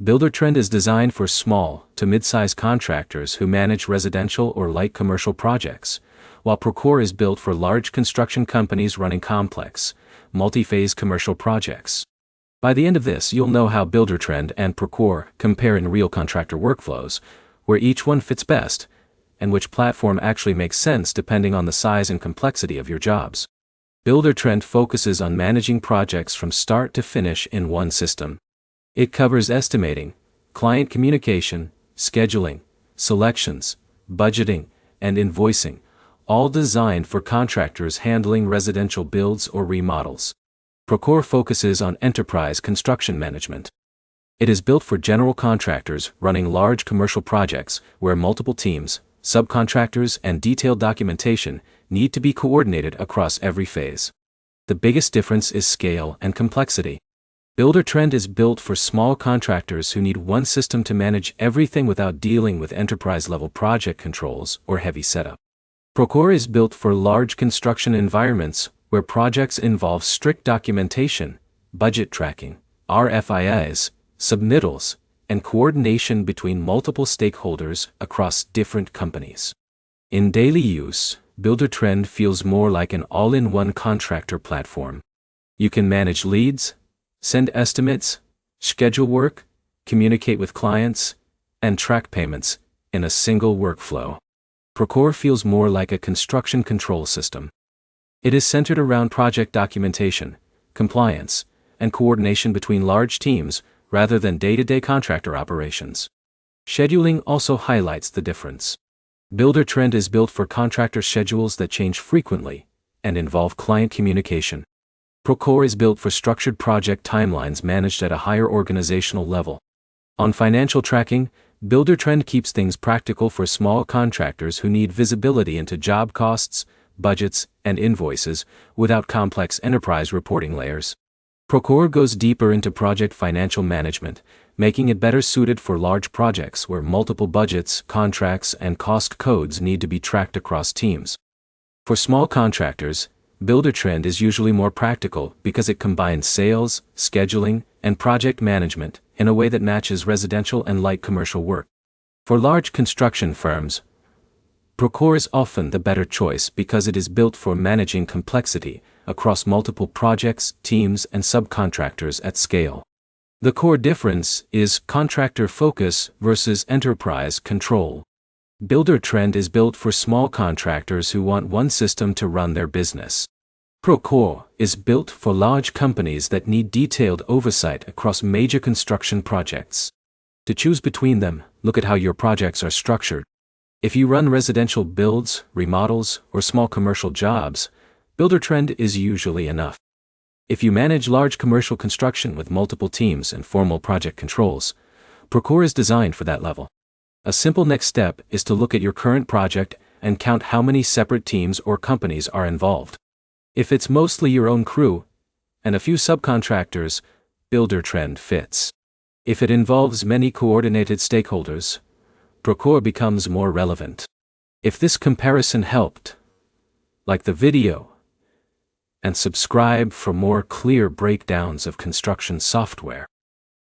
Buildertrend is designed for small to mid-size contractors who manage residential or light commercial projects, while Procore is built for large construction companies running complex, multi-phase commercial projects. By the end of this, you'll know how Buildertrend and Procore compare in real contractor workflows, where each one fits best, and which platform actually makes sense depending on the size and complexity of your jobs. Buildertrend focuses on managing projects from start to finish in one system. It covers estimating, client communication, scheduling, selections, budgeting, and invoicing, all designed for contractors handling residential builds or remodels. Procore focuses on enterprise construction management. It is built for general contractors running large commercial projects where multiple teams, subcontractors, and detailed documentation need to be coordinated across every phase. The biggest difference is scale and complexity. Buildertrend is built for small contractors who need one system to manage everything without dealing with enterprise-level project controls or heavy setup. Procore is built for large construction environments where projects involve strict documentation, budget tracking, RFIs, submittals, and coordination between multiple stakeholders across different companies. In daily use, Buildertrend feels more like an all-in-one contractor platform. You can manage leads, send estimates, schedule work, communicate with clients, and track payments in a single workflow. Procore feels more like a construction control system. It is centered around project documentation, compliance, and coordination between large teams rather than day-to-day contractor operations. Scheduling also highlights the difference. Buildertrend is built for contractor schedules that change frequently and involve client communication. Procore is built for structured project timelines managed at a higher organizational level. On financial tracking, Buildertrend keeps things practical for small contractors who need visibility into job costs, budgets, and invoices without complex enterprise reporting layers. Procore goes deeper into project financial management, making it better suited for large projects where multiple budgets, contracts, and cost codes need to be tracked across teams. For small contractors, Buildertrend is usually more practical because it combines sales, scheduling, and project management in a way that matches residential and light commercial work. For large construction firms, Procore is often the better choice because it is built for managing complexity across multiple projects, teams, and subcontractors at scale. The core difference is contractor focus versus enterprise control. Buildertrend is built for small contractors who want one system to run their business. Procore is built for large companies that need detailed oversight across major construction projects. To choose between them, look at how your projects are structured. If you run residential builds, remodels, or small commercial jobs, Buildertrend is usually enough. If you manage large commercial construction with multiple teams and formal project controls, Procore is designed for that level. A simple next step is to look at your current project and count how many separate teams or companies are involved. If it's mostly your own crew and a few subcontractors, Buildertrend fits. If it involves many coordinated stakeholders, Procore becomes more relevant. If this comparison helped, like the video and subscribe for more clear breakdowns of construction software.